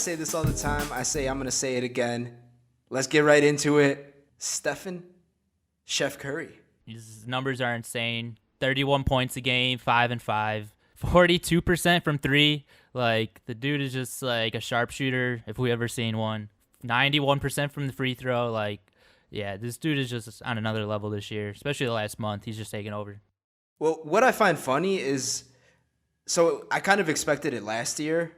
say this all the time. I'm going to say it again. Let's get right into it. Chef Curry. His numbers are insane. 31 points a game, 5-5, 42% from three. Like, the dude is just like a sharpshooter if we ever seen one. 91% from the free throw. Like, yeah, this dude is just on another level this year, especially the last month. He's just taking over. Well, what I find funny is, so I kind of expected it last year,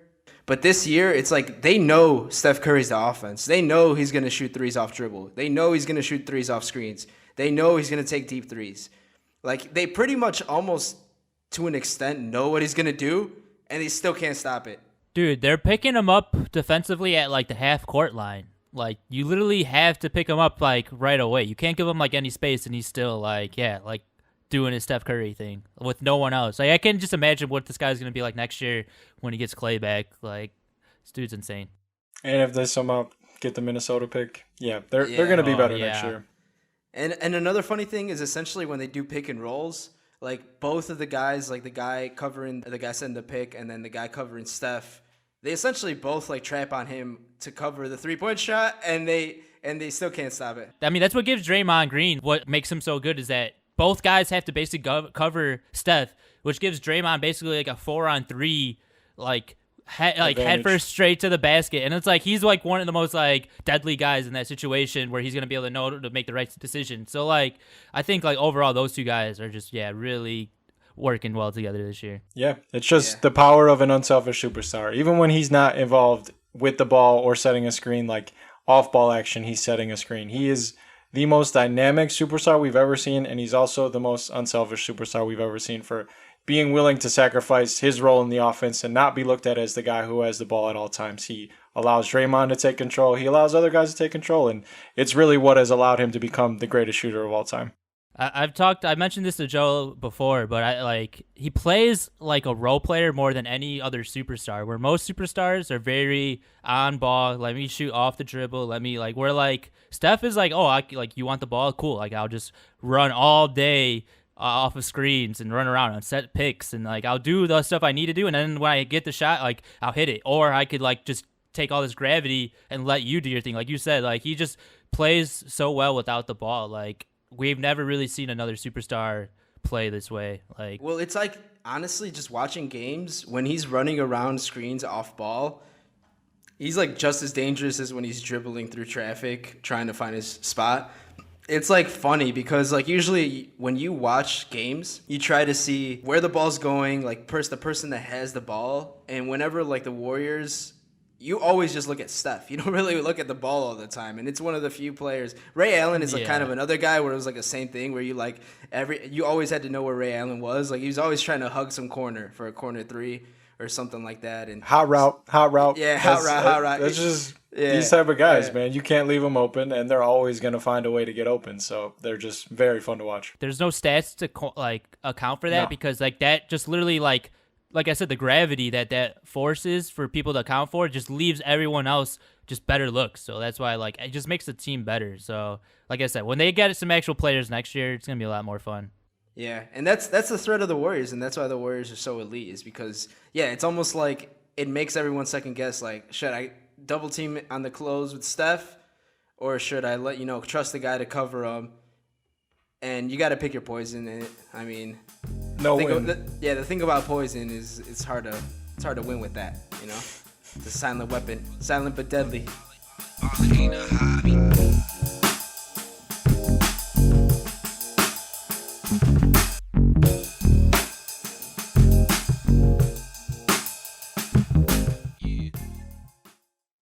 but this year it's like they know Steph Curry's the offense. They know he's going to shoot threes off dribble. They know he's going to shoot threes off screens. They know he's going to take deep threes. Like, they pretty much almost, to an extent, know what he's going to do, and they still can't stop it. Dude, they're picking him up defensively at, like, the half-court line. Like, you literally have to pick him up, like, right away. You can't give him, like, any space, and he's still, like, yeah, like, doing his Steph Curry thing with no one else. Like, I can just imagine what this guy's going to be like next year when he gets Clay back. Like, this dude's insane. And if they somehow get the Minnesota pick, they're going to be better next year. And another funny thing is essentially when they do pick and rolls, like both of the guys, like the guy covering the guy sending the pick and then the guy covering Steph, they essentially both like trap on him to cover the 3-point shot, and they still can't stop it. I mean, that's what gives Draymond Green what makes him so good, is that both guys have to basically cover Steph, which gives Draymond basically like a 4-on-3, like head first straight to the basket. And it's like he's like one of the most like deadly guys in that situation where he's going to be able to know to make the right decision. So like I think like overall those two guys are just really working well together this year. Yeah, it's just the power of an unselfish superstar. Even when he's not involved with the ball or setting a screen, like off-ball action, he's setting a screen. He is the most dynamic superstar we've ever seen, and he's also the most unselfish superstar we've ever seen for being willing to sacrifice his role in the offense and not be looked at as the guy who has the ball at all times. He allows Draymond to take control. He allows other guys to take control, and it's really what has allowed him to become the greatest shooter of all time. I mentioned this to Joe before, but he plays like a role player more than any other superstar, where most superstars are very on ball. Let me shoot off the dribble. Where like Steph is like, you want the ball? Cool. Like, I'll just run all day off of screens and run around and set picks, and like I'll do the stuff I need to do, and then when I get the shot, like I'll hit it. Or I could like just take all this gravity and let you do your thing. Like you said, like he just plays so well without the ball. Like, we've never really seen another superstar play this way. Like, well, it's like honestly just watching games when he's running around screens off ball, he's like just as dangerous as when he's dribbling through traffic trying to find his spot. It's like funny because like usually when you watch games, you try to see where the ball's going, like the person that has the ball, and whenever like the Warriors, you always just look at Steph. You don't really look at the ball all the time. And it's one of the few players. Ray Allen is like kind of another guy where it was like the same thing where you like you always had to know where Ray Allen was. Like he was always trying to hug some corner for a corner three or something like that. And hot route. Yeah, hot route. That's just these type of guys, man. You can't leave them open, and they're always going to find a way to get open. So they're just very fun to watch. There's no stats to account for that because like that just literally like I said, the gravity that forces for people to account for just leaves everyone else just better looks. So that's why like it just makes the team better. So like I said, when they get some actual players next year, it's gonna be a lot more fun. Yeah, and that's the threat of the Warriors, and that's why the Warriors are so elite, is because it's almost like it makes everyone second guess. Like, should I double team on the close with Steph, or should I trust the guy to cover him? And you got to pick your poison. And I mean, the thing about poison is it's hard to win with that. It's a silent weapon, silent but deadly.